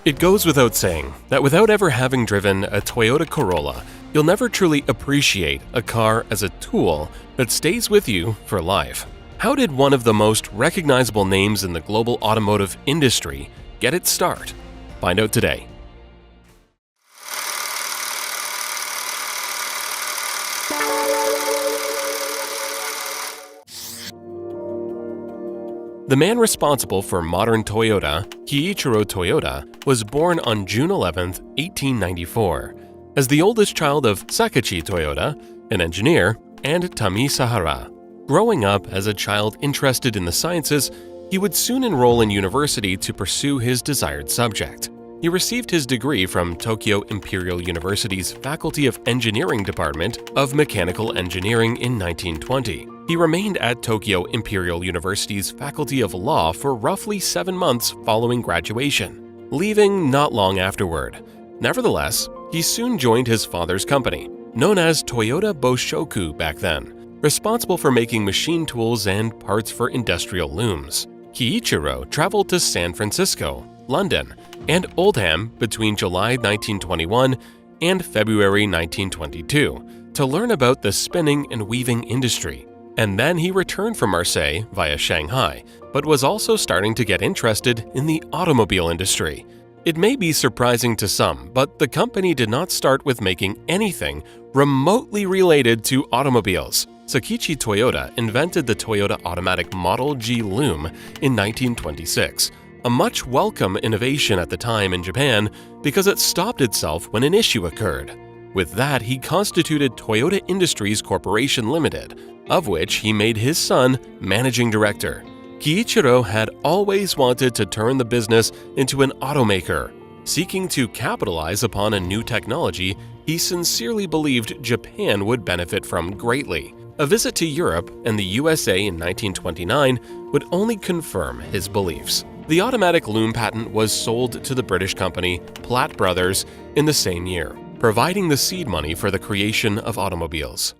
It goes without saying that without ever having driven a Toyota Corolla, you'll never truly appreciate a car as a tool that stays with you for life. How did one of the most recognizable names in the global automotive industry get its start? Find out today. The man responsible for modern Toyota, Kiichiro Toyoda, was born on June 11, 1894. As the oldest child of Sakachi Toyoda, an engineer, and Tami Sahara. Growing up as a child interested in the sciences, he would soon enroll in university to pursue his desired subject. He received his degree from Tokyo Imperial University's Faculty of Engineering Department of Mechanical Engineering in 1920. He remained at Tokyo Imperial University's Faculty of Law for roughly 7 months following graduation, leaving not long afterward. Nevertheless, he soon joined his father's company, known as Toyota Boshoku back then, responsible for making machine tools and parts for industrial looms. Kiichiro traveled to San Francisco, London, and Oldham between July 1921 and February 1922 to learn about the spinning and weaving industry. And then he returned from Marseille via Shanghai, but was also starting to get interested in the automobile industry. It may be surprising to some, but the company did not start with making anything remotely related to automobiles. Sakichi Toyoda invented the Toyota Automatic Model G loom in 1926, a much welcome innovation at the time in Japan because it stopped itself when an issue occurred. With that, he constituted Toyota Industries Corporation Limited, of which he made his son managing director. Kiichiro had always wanted to turn the business into an automaker. Seeking to capitalize upon a new technology he sincerely believed Japan would benefit from greatly. A visit to Europe and the USA in 1929 would only confirm his beliefs. The automatic loom patent was sold to the British company Platt Brothers in the same year, providing the seed money for the creation of automobiles.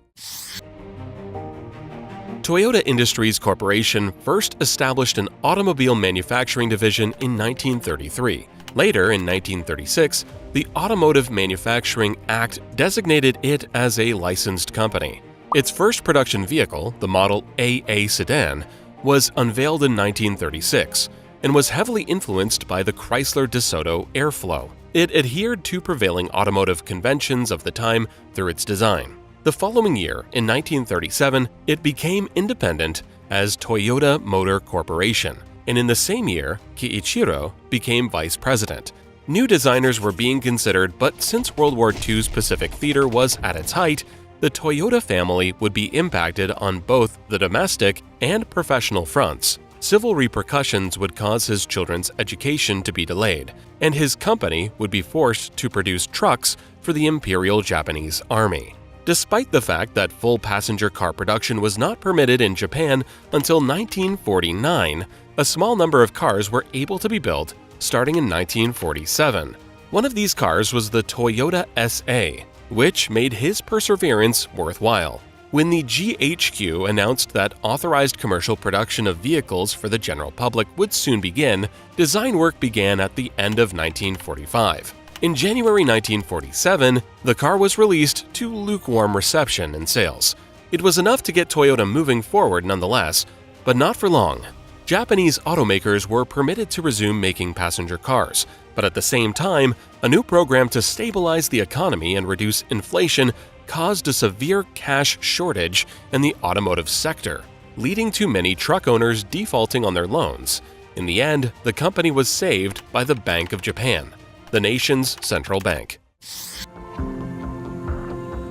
Toyota Industries Corporation first established an automobile manufacturing division in 1933. Later, in 1936, the Automotive Manufacturing Act designated it as a licensed company. Its first production vehicle, the Model AA sedan, was unveiled in 1936 and was heavily influenced by the Chrysler DeSoto Airflow. It adhered to prevailing automotive conventions of the time through its design. The following year, in 1937, it became independent as Toyota Motor Corporation, and in the same year, Kiichiro became vice president. New designers were being considered, but since World War II's Pacific Theater was at its height, the Toyota family would be impacted on both the domestic and professional fronts. Civil repercussions would cause his children's education to be delayed, and his company would be forced to produce trucks for the Imperial Japanese Army. Despite the fact that full passenger car production was not permitted in Japan until 1949, a small number of cars were able to be built starting in 1947. One of these cars was the Toyota SA, which made his perseverance worthwhile. When the GHQ announced that authorized commercial production of vehicles for the general public would soon begin, design work began at the end of 1945. In January 1947, the car was released to lukewarm reception and sales. It was enough to get Toyota moving forward nonetheless, but not for long. Japanese automakers were permitted to resume making passenger cars, but at the same time, a new program to stabilize the economy and reduce inflation caused a severe cash shortage in the automotive sector, leading to many truck owners defaulting on their loans. In the end, the company was saved by the Bank of Japan, the nation's central bank.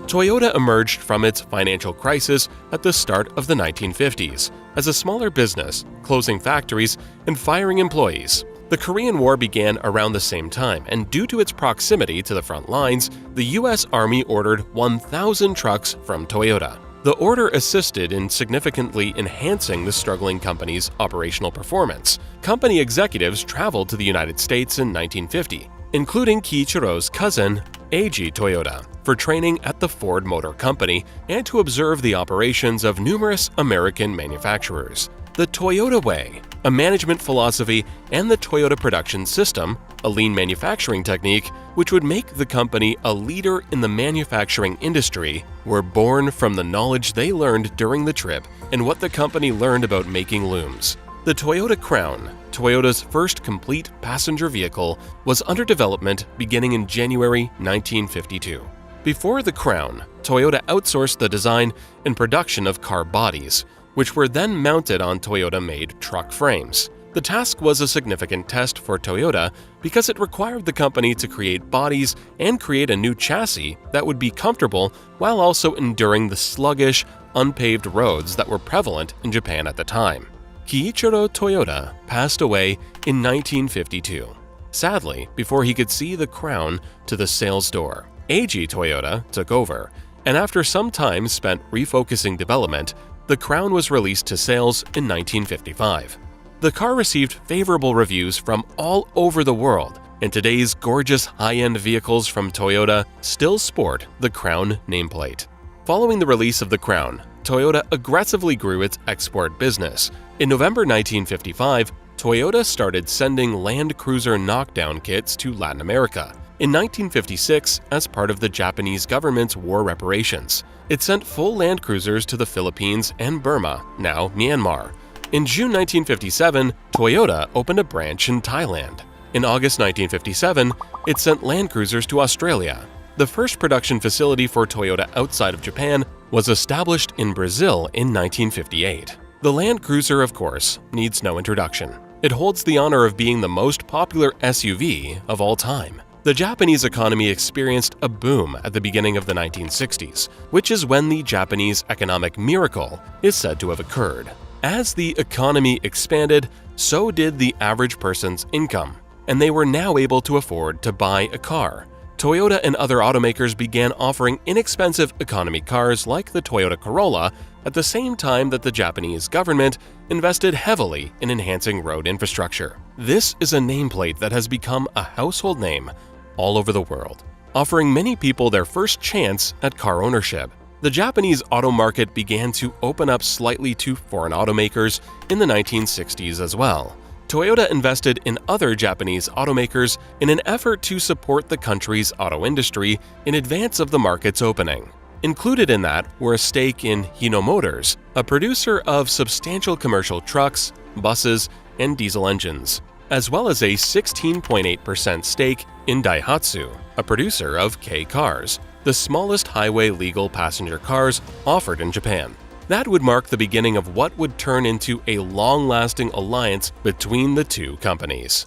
Toyota emerged from its financial crisis at the start of the 1950s as a smaller business, closing factories and firing employees. The Korean War began around the same time, and due to its proximity to the front lines, the U.S. Army ordered 1,000 trucks from Toyota. The order assisted in significantly enhancing the struggling company's operational performance. Company executives traveled to the United States in 1950, including Kiichiro's cousin, Eiji Toyoda, for training at the Ford Motor Company and to observe the operations of numerous American manufacturers. The Toyota Way a management philosophy, and the Toyota production system, a lean manufacturing technique, which would make the company a leader in the manufacturing industry, were born from the knowledge they learned during the trip and what the company learned about making looms. The Toyota Crown, Toyota's first complete passenger vehicle, was under development beginning in January 1952. Before the Crown, Toyota outsourced the design and production of car bodies, which were then mounted on Toyota-made truck frames. The task was a significant test for Toyota because it required the company to create bodies and create a new chassis that would be comfortable while also enduring the sluggish, unpaved roads that were prevalent in Japan at the time. Kiichiro Toyoda passed away in 1952, sadly before he could see the Crown to the sales door. Eiji Toyoda took over, and after some time spent refocusing development, the Crown was released to sales in 1955. The car received favorable reviews from all over the world, and today's gorgeous high-end vehicles from Toyota still sport the Crown nameplate. Following the release of the Crown, Toyota aggressively grew its export business. In November 1955, Toyota started sending Land Cruiser knockdown kits to Latin America. In 1956, as part of the Japanese government's war reparations, it sent full Land Cruisers to the Philippines and Burma, now Myanmar. In June 1957, Toyota opened a branch in Thailand. In August 1957, it sent Land Cruisers to Australia. The first production facility for Toyota outside of Japan was established in Brazil in 1958. The Land Cruiser, of course, needs no introduction. It holds the honor of being the most popular SUV of all time. The Japanese economy experienced a boom at the beginning of the 1960s, which is when the Japanese economic miracle is said to have occurred. As the economy expanded, so did the average person's income, and they were now able to afford to buy a car. Toyota and other automakers began offering inexpensive economy cars like the Toyota Corolla at the same time that the Japanese government invested heavily in enhancing road infrastructure. This is a nameplate that has become a household name all over the world, offering many people their first chance at car ownership. The Japanese auto market began to open up slightly to foreign automakers in the 1960s as well. Toyota invested in other Japanese automakers in an effort to support the country's auto industry in advance of the market's opening. Included in that were a stake in Hino Motors, a producer of substantial commercial trucks, buses, and diesel engines, as well as a 16.8% stake in Daihatsu, a producer of K cars, the smallest highway legal passenger cars offered in Japan. That would mark the beginning of what would turn into a long-lasting alliance between the two companies.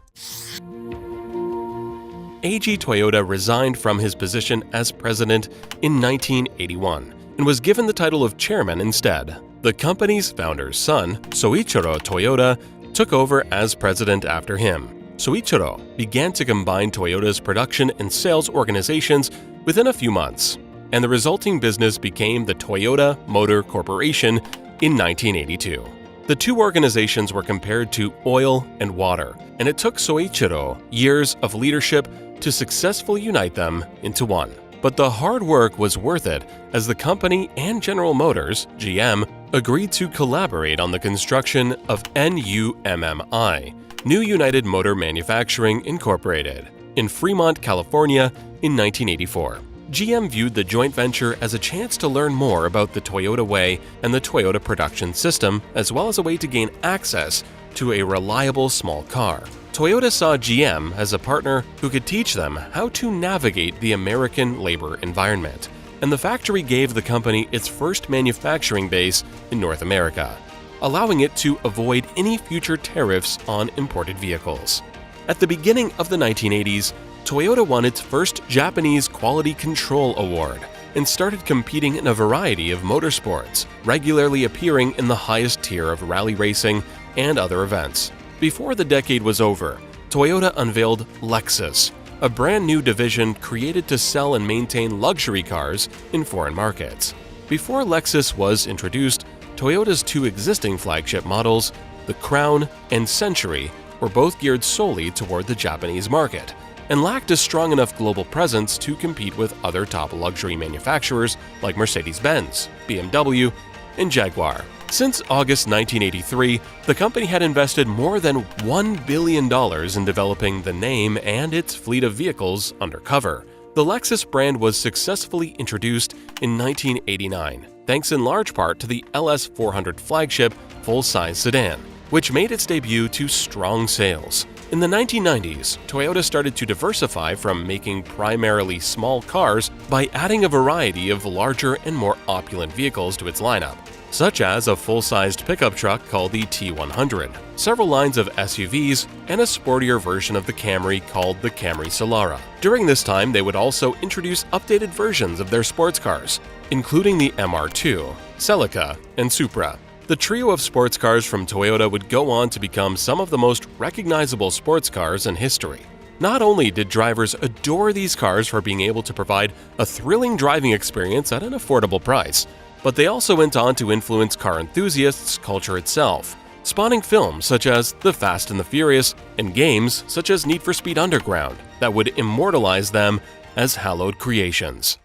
Eiji Toyoda resigned from his position as president in 1981 and was given the title of chairman instead. The company's founder's son, Soichiro Toyoda, took over as president after him. Soichiro began to combine Toyota's production and sales organizations within a few months, and the resulting business became the Toyota Motor Corporation in 1982. The two organizations were compared to oil and water, and it took Soichiro years of leadership to successfully unite them into one. But the hard work was worth it as the company and General Motors, GM, agreed to collaborate on the construction of NUMMI, New United Motor Manufacturing Incorporated, in Fremont, California in 1984. GM viewed the joint venture as a chance to learn more about the Toyota way and the Toyota production system, as well as a way to gain access to a reliable small car. Toyota saw GM as a partner who could teach them how to navigate the American labor environment, and the factory gave the company its first manufacturing base in North America, allowing it to avoid any future tariffs on imported vehicles. At the beginning of the 1980s, Toyota won its first Japanese Quality Control Award and started competing in a variety of motorsports, regularly appearing in the highest tier of rally racing and other events. Before the decade was over, Toyota unveiled Lexus, a brand new division created to sell and maintain luxury cars in foreign markets. Before Lexus was introduced, Toyota's two existing flagship models, the Crown and Century, were both geared solely toward the Japanese market and lacked a strong enough global presence to compete with other top luxury manufacturers like Mercedes-Benz, BMW, and Jaguar. Since August 1983, the company had invested more than $1 billion in developing the name and its fleet of vehicles undercover. The Lexus brand was successfully introduced in 1989, thanks in large part to the LS400 flagship full-size sedan, which made its debut to strong sales. In the 1990s, Toyota started to diversify from making primarily small cars by adding a variety of larger and more opulent vehicles to its lineup, such as a full-sized pickup truck called the T100, several lines of SUVs, and a sportier version of the Camry called the Camry Solara. During this time, they would also introduce updated versions of their sports cars, including the MR2, Celica, and Supra. The trio of sports cars from Toyota would go on to become some of the most recognizable sports cars in history. Not only did drivers adore these cars for being able to provide a thrilling driving experience at an affordable price, but they also went on to influence car enthusiasts' culture itself, spawning films such as The Fast and the Furious and games such as Need for Speed Underground that would immortalize them as hallowed creations.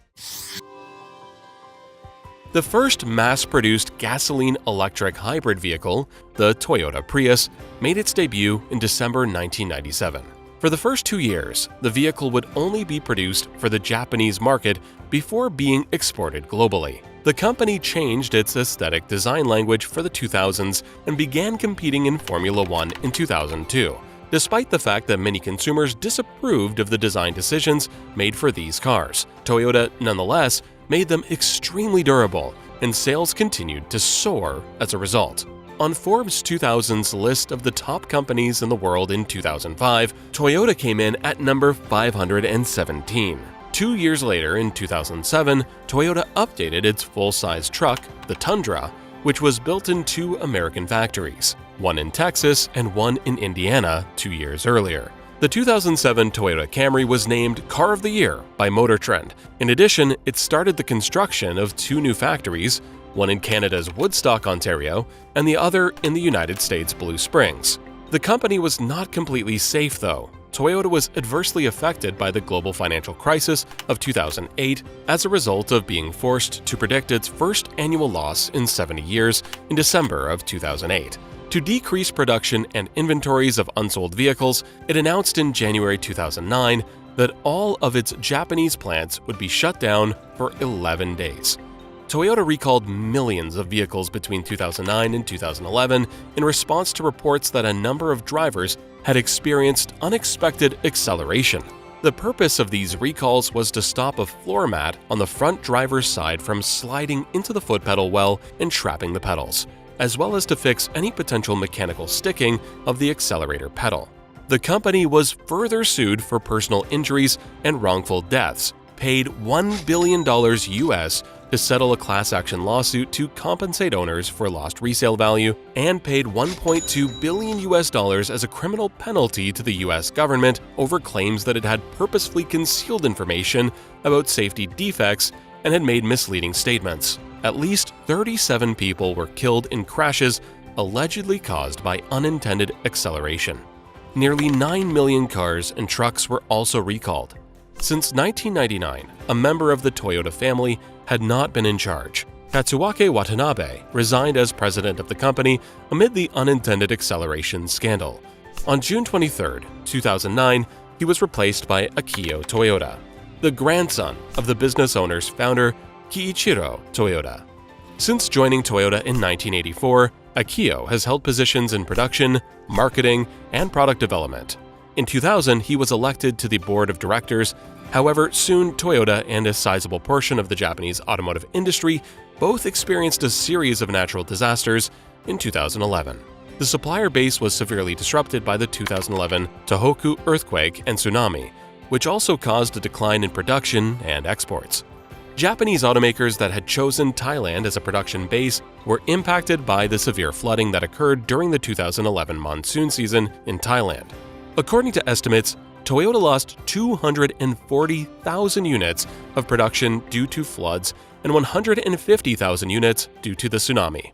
The first mass-produced gasoline-electric hybrid vehicle, the Toyota Prius, made its debut in December 1997. For the first 2 years, the vehicle would only be produced for the Japanese market before being exported globally. The company changed its aesthetic design language for the 2000s and began competing in Formula One in 2002, despite the fact that many consumers disapproved of the design decisions made for these cars. Toyota, nonetheless, made them extremely durable, and sales continued to soar as a result. On Forbes 2000's list of the top companies in the world in 2005, Toyota came in at number 517. 2 years later, in 2007, Toyota updated its full-size truck, the Tundra, which was built in 2 American factories, one in Texas and one in Indiana 2 years earlier. The 2007 Toyota Camry was named Car of the Year by Motor Trend. In addition, it started the construction of 2 new factories, one in Canada's Woodstock, Ontario, and the other in the United States' Blue Springs. The company was not completely safe, though. Toyota was adversely affected by the global financial crisis of 2008 as a result of being forced to predict its first annual loss in 70 years in December of 2008. To decrease production and inventories of unsold vehicles, it announced in January 2009 that all of its Japanese plants would be shut down for 11 days. Toyota recalled millions of vehicles between 2009 and 2011 in response to reports that a number of drivers had experienced unexpected acceleration. The purpose of these recalls was to stop a floor mat on the front driver's side from sliding into the foot pedal well and trapping the pedals, as well as to fix any potential mechanical sticking of the accelerator pedal. The company was further sued for personal injuries and wrongful deaths, paid $1 billion US to settle a class action lawsuit to compensate owners for lost resale value, and paid $1.2 billion US as a criminal penalty to the US government over claims that it had purposefully concealed information about safety defects and had made misleading statements. At least 37 people were killed in crashes allegedly caused by unintended acceleration. Nearly 9 million cars and trucks were also recalled. Since 1999, a member of the Toyota family had not been in charge. Katsuaki Watanabe resigned as president of the company amid the unintended acceleration scandal. On June 23, 2009, he was replaced by Akio Toyoda, the grandson of the business owner's founder, Kiichiro Toyoda. Since joining Toyota in 1984, Akio has held positions in production, marketing, and product development. In 2000, he was elected to the board of directors. However, soon Toyota and a sizable portion of the Japanese automotive industry both experienced a series of natural disasters in 2011. The supplier base was severely disrupted by the 2011 Tohoku earthquake and tsunami, which also caused a decline in production and exports. Japanese automakers that had chosen Thailand as a production base were impacted by the severe flooding that occurred during the 2011 monsoon season in Thailand. According to estimates, Toyota lost 240,000 units of production due to floods and 150,000 units due to the tsunami.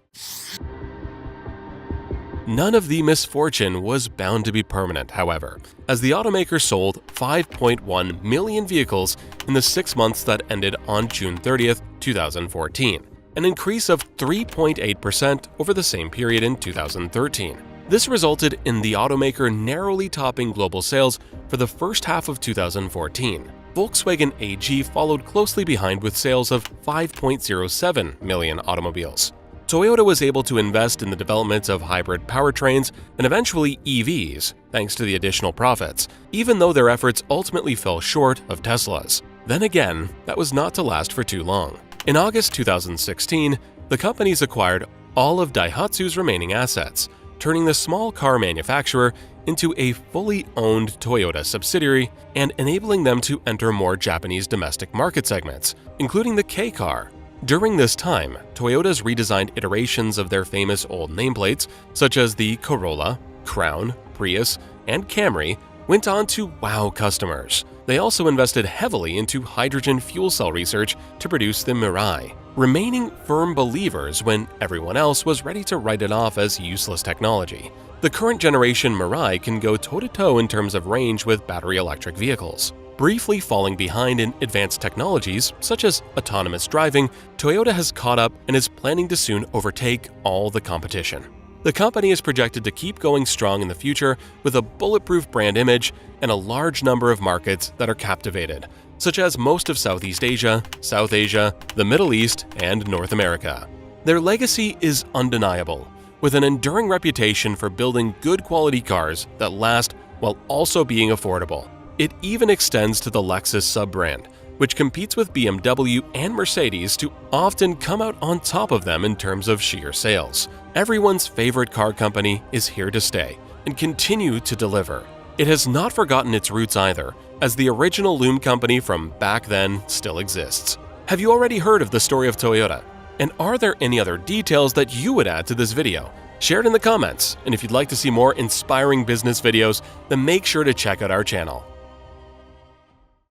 None of the misfortune was bound to be permanent, however, as the automaker sold 5.1 million vehicles in the 6 months that ended on June 30, 2014. an increase of 3.8% over the same period in 2013. This resulted in the automaker narrowly topping global sales for the first half of 2014. Volkswagen AG followed closely behind with sales of 5.07 million automobiles. Toyota was able to invest in the development of hybrid powertrains and eventually EVs thanks to the additional profits, even though their efforts ultimately fell short of Tesla's. Then again, that was not to last for too long. In August 2016, the companies acquired all of Daihatsu's remaining assets, turning the small car manufacturer into a fully owned Toyota subsidiary and enabling them to enter more Japanese domestic market segments, including the K-car. During this time, Toyota's redesigned iterations of their famous old nameplates, such as the Corolla, Crown, Prius, and Camry, went on to wow customers. They also invested heavily into hydrogen fuel cell research to produce the Mirai, remaining firm believers when everyone else was ready to write it off as useless technology. The current generation Mirai can go toe-to-toe in terms of range with battery electric vehicles. Briefly falling behind in advanced technologies such as autonomous driving, Toyota has caught up and is planning to soon overtake all the competition. The company is projected to keep going strong in the future with a bulletproof brand image and a large number of markets that are captivated, such as most of Southeast Asia, South Asia, the Middle East, and North America. Their legacy is undeniable, with an enduring reputation for building good quality cars that last while also being affordable. It even extends to the Lexus sub-brand, which competes with BMW and Mercedes to often come out on top of them in terms of sheer sales. Everyone's favorite car company is here to stay and continue to deliver. It has not forgotten its roots either, as the original loom company from back then still exists. Have you already heard of the story of Toyota? And are there any other details that you would add to this video? Share it in the comments, and if you'd like to see more inspiring business videos, then make sure to check out our channel.